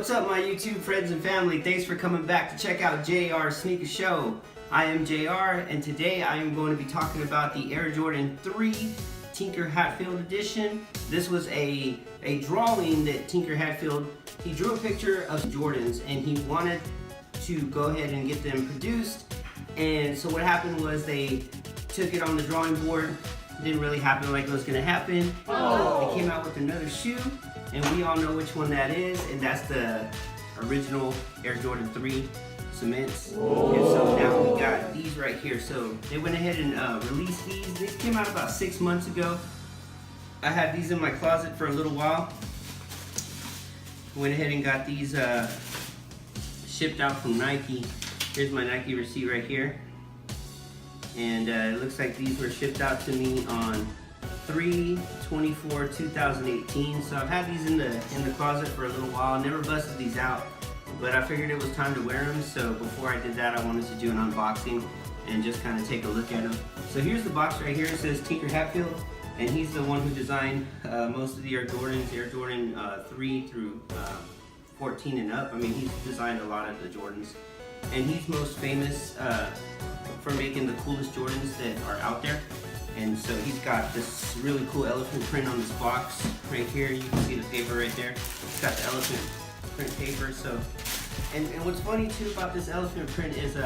What's up, my YouTube friends and family? Thanks for coming back to check out JR's Sneaker Show. I am JR, and today I am going to be talking about the Air Jordan 3 Tinker Hatfield edition. This was a drawing that Tinker Hatfield, he drew a picture of Jordans and he wanted to go ahead and get them produced. And so what happened was they took it on the drawing board. Didn't really happen like it was going to happen. They came out with another shoe, and we all know which one that is, and that's the original Air Jordan 3 cements. And so now we got these right here. So they went ahead and released these. These came out about 6 months ago. I had these in my closet for a little while. Went ahead and got these shipped out from Nike. Here's my Nike receipt right here. And it looks like these were shipped out to me on 3/24/2018. So I've had these in the closet for a little while. Never busted these out, but I figured it was time to wear them. So before I did that, I wanted to do an unboxing and just kind of take a look at them. So here's the box right here. It says Tinker Hatfield, and he's the one who designed most of the Air Jordans, Air Jordan 3 through 14 and up. I mean, he's designed a lot of the Jordans, and he's most famous for making the coolest Jordans that are out there. And so he's got this really cool elephant print on this box right here. You can see the paper right there. It's got the elephant print paper. So, and what's funny too about this elephant print is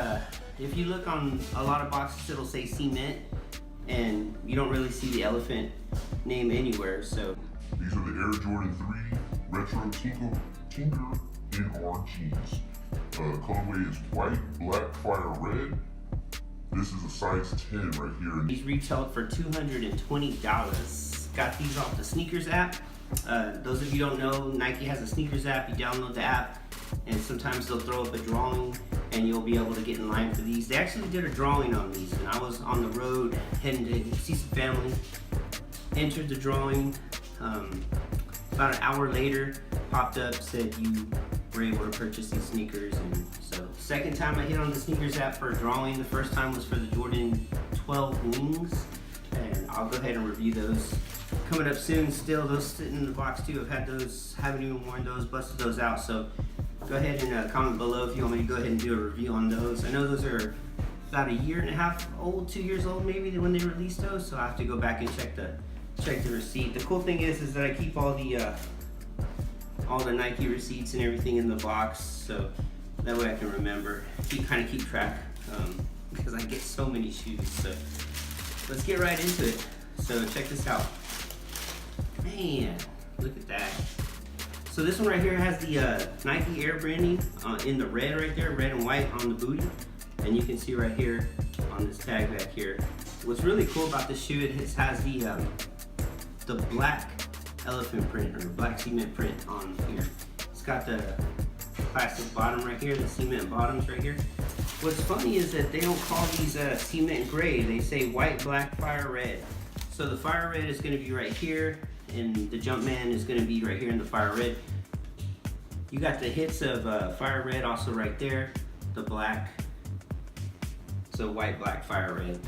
if you look on a lot of boxes, it'll say cement, and you don't really see the elephant name anywhere. So these are the Air Jordan 3 Retro Tinker NR jeans. Colorway is white, black, fire red. This is a size 10 right here. These retailed for $220. Got these off the Sneakers app. Those of you who don't know, Nike has a Sneakers app. You download the app, and sometimes they'll throw up a drawing, and you'll be able to get in line for these. They actually did a drawing on these, and I was on the road heading to see some family. Entered the drawing. About an hour later, popped up, said you were able to purchase these sneakers. And so second time I hit on the Sneakers app for a drawing. The first time was for the Jordan 12 wings, and I'll go ahead and review those coming up soon. Still, those sitting in the box too. I've had those, haven't even worn those, busted those out. So go ahead and comment below if you want me to go ahead and do a review on those. I know those are about a year and a half old, 2 years old maybe when they released those, so I have to go back and check the receipt. The cool thing is that I keep all the Nike receipts and everything in the box, so that way I can remember, kind of keep track, because I get so many shoes. So let's get right into it. So check this out. Man, look at that. So this one right here has the Nike Air branding in the red right there, red and white on the booty, and you can see right here on this tag back here. What's really cool about this shoe, it has the black elephant print or black cement print on here. It's got the plastic bottom right here, the cement bottoms right here. What's funny is that they don't call these cement gray. They say white, black, fire red. So the fire red is going to be right here, and the Jumpman is going to be right here in the fire red. You got the hits of fire red also right there, the black. So white, black, fire red.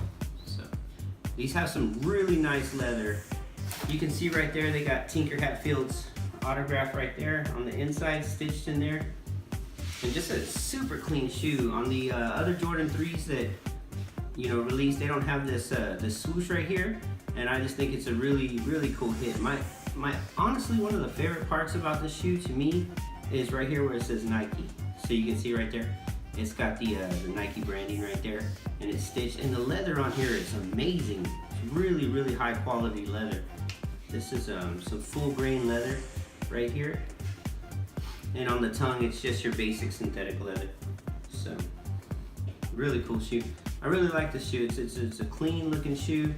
So these have some really nice leather. You can see right there they got Tinker Hatfield's autograph right there on the inside, stitched in there. And just a super clean shoe. On the other Jordan 3s that released, they don't have this swoosh right here, and I just think it's a really cool hit. My honestly, one of the favorite parts about this shoe to me is right here where it says Nike. So you can see right there, it's got the Nike branding right there, and it's stitched. And the leather on here is amazing. It's really high quality leather. This is some full grain leather right here, and on the tongue it's just your basic synthetic leather. So really cool shoe. I really like this shoe. It's a clean looking shoe.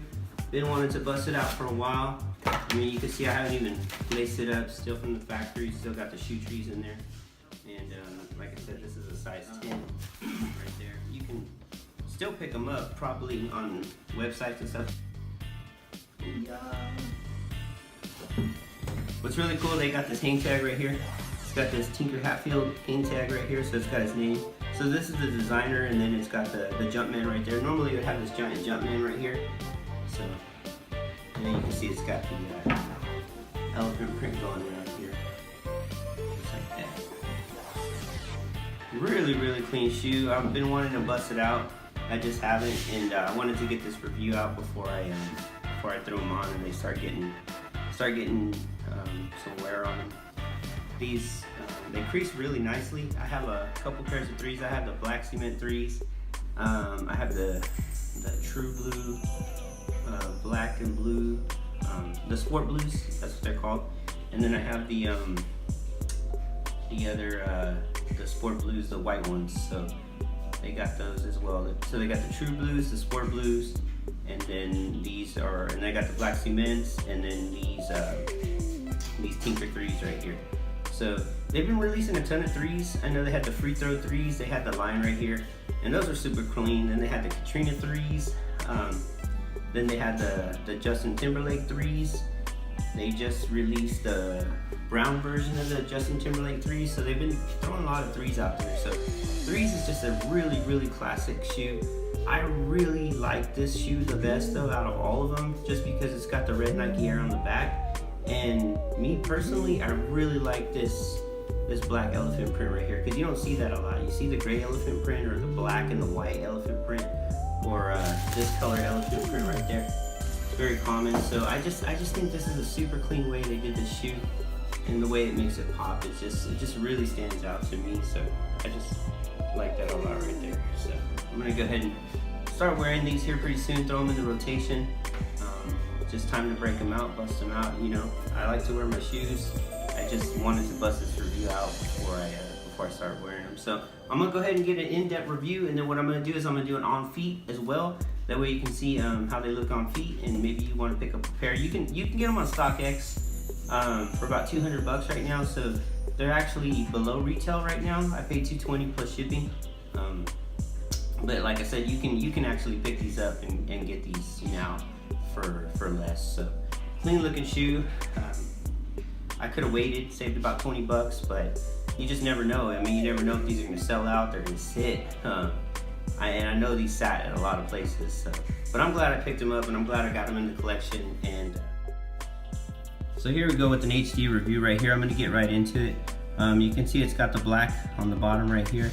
Been wanting to bust it out for a while. I mean, you can see I haven't even laced it up. Still from the factory. Still got the shoe trees in there. And like I said, this is a size 10 right there. You can still pick them up probably on websites and stuff. What's really cool, they got this hang tag right here. It's got this Tinker Hatfield hang tag right here, so it's got his name. So this is the designer, and then it's got the Jumpman right there. Normally you would have this giant Jumpman right here. So, and then you can see it's got the elephant print going right here. Just like that. Really clean shoe. I've been wanting to bust it out. I just haven't, and I wanted to get this review out before I throw them on and they start getting some wear on them. These they crease really nicely. I have a couple pairs of threes. I have the black cement threes. I have the true blue, black and blue, the sport blues. That's what they're called. And then I have the sport blues, the white ones. So they got those as well. So they got the true blues, the sport blues, and then and they got the black cements, and then these Tinker threes right here. So they've been releasing a ton of threes. I know they had the free throw threes. They had the line right here, and those are super clean. Then they had the Katrina threes. Then they had the Justin Timberlake threes. They just released the brown version of the Justin Timberlake threes. So they've been throwing a lot of threes out there. So threes is just a really classic shoe. I really like this shoe the best though out of all of them, just because it's got the red Nike Air on the back. And me personally, I really like this black elephant print right here, because you don't see that a lot. You see the gray elephant print or the black and the white elephant print, or this color elephant print right there. It's very common. So I just think this is a super clean way they did this shoe, and the way it makes it pop, it just really stands out to me. So I just like that a lot right there. So I'm gonna go ahead and start wearing these here pretty soon. Throw them in the rotation. Just time to break them out, bust them out. You know, I like to wear my shoes. I just wanted to bust this review out before I start wearing them. So I'm gonna go ahead and get an in-depth review, and then what I'm gonna do is I'm gonna do it on feet as well. That way you can see how they look on feet, and maybe you want to pick up a pair. You can get them on StockX for about $200 right now. So they're actually below retail right now. I paid $220 plus shipping. But like I said, you can actually pick these up and get these now for less. So clean looking shoe. I could have waited, saved about $20, but you just never know. I mean, you never know if these are gonna sell out, they're gonna sit. And I know these sat at a lot of places. So, but I'm glad I picked them up, and I'm glad I got them in the collection. And so here we go with an HD review right here. I'm gonna get right into it. You can see it's got the black on the bottom right here.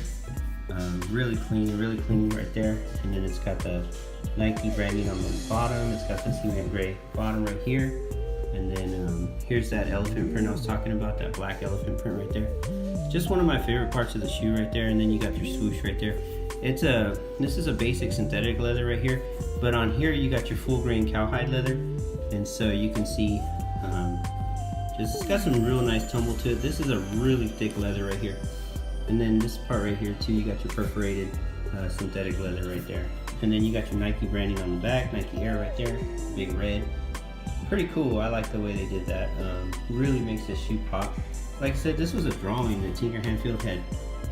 Really clean right there. And then it's got the Nike branding on the bottom. It's got the cement gray bottom right here. And then here's that elephant print I was talking about, that black elephant print right there. Just one of my favorite parts of the shoe right there. And then you got your swoosh right there. This is a basic synthetic leather right here, but on here you got your full grain cowhide leather. And so you can see it's got some real nice tumble to it. This is a really thick leather right here. And then this part right here too, you got your perforated synthetic leather right there. And then you got your Nike branding on the back, Nike Air right there, big red. Pretty cool. I like the way they did that. Really makes this shoe pop. Like I said, this was a drawing that Tinker Hatfield had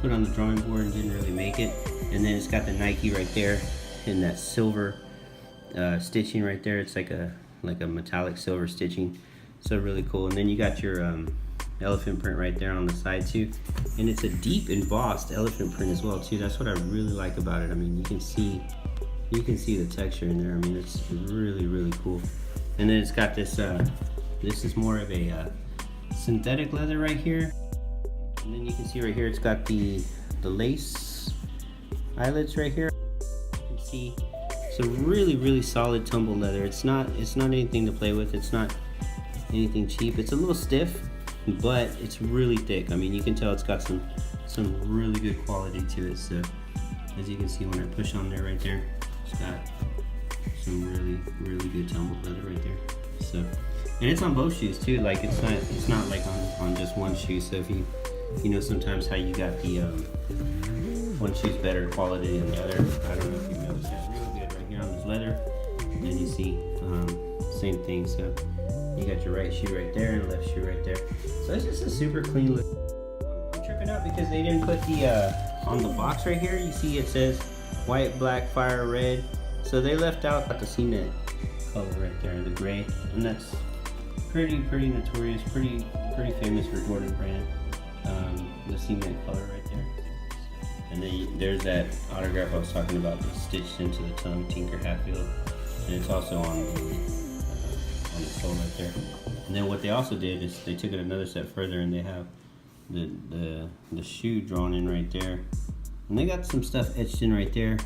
put on the drawing board and didn't really make it. And then it's got the Nike right there in that silver stitching right there. It's like a metallic silver stitching. So really cool. And then you got your elephant print right there on the side too, and it's a deep embossed elephant print as well too. That's what I really like about it. I mean, you can see the texture in there. I mean, it's really cool. And then it's got this this is more of a synthetic leather right here. And then you can see right here it's got the lace eyelets right here. You can see it's a really solid tumble leather. It's not anything to play with. It's not anything cheap. It's a little stiff, but it's really thick. I mean, you can tell it's got some really good quality to it. So as you can see when I push on there right there, it's got some really good tumble leather right there. So, and it's on both shoes too. Like it's not like on just one shoe. So if you know sometimes how you got the one shoe's better quality than the other. I don't know if you noticed that. Really good right here on this leather. And you see same thing. So you got your right shoe right there and left shoe right there. So it's just a super clean look. I'm tripping out because they didn't put the on the box right here. You see it says white, black, fire, red. So they left out the cement color right there, the gray, and that's pretty notorious, pretty famous for Jordan brand. The cement color right there. And then there's that autograph I was talking about that's stitched into the tongue, Tinker Hatfield, and it's also on the sole right there. And then what they also did is they took it another step further, and they have the shoe drawn in right there, and they got some stuff etched in right there.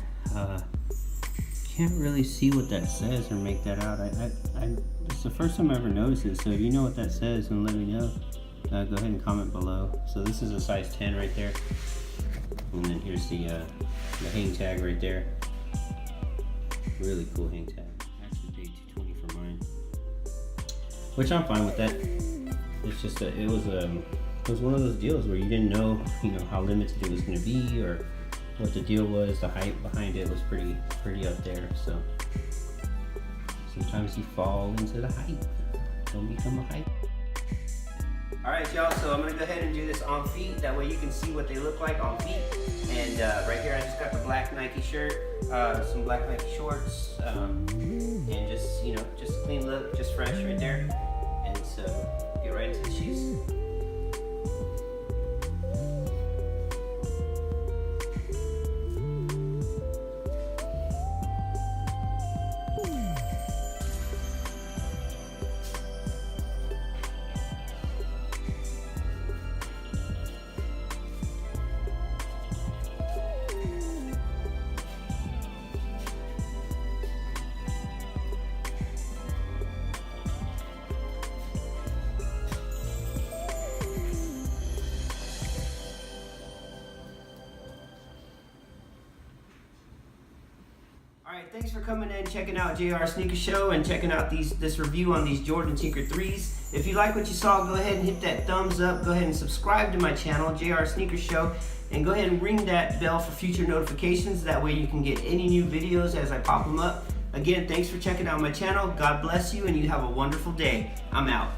Can't really see what that says or make that out. It's the first time I ever noticed it, so if you know what that says, then let me know. Go ahead and comment below. So this is a size 10 right there, and then here's the hang tag right there. Really cool hang tag. I actually paid $2.20 for mine, which I'm fine with that. It's just it was one of those deals where you didn't know, how limited it was going to be or what the deal was. The hype behind it was pretty up there. So sometimes you fall into the hype. Don't become a hype. Alright y'all, so I'm going to go ahead and do this on feet. That way you can see what they look like on feet. And right here I just got the black Nike shirt, some black Nike shorts, and just, just a clean look, just fresh right there. And so, get right into the shoes. Alright, thanks for coming in, checking out JR Sneaker Show, and checking out this review on these Jordan Tinker 3s. If you like what you saw, go ahead and hit that thumbs up. Go ahead and subscribe to my channel, JR Sneaker Show, and go ahead and ring that bell for future notifications. That way you can get any new videos as I pop them up. Again, thanks for checking out my channel. God bless you, and you have a wonderful day. I'm out.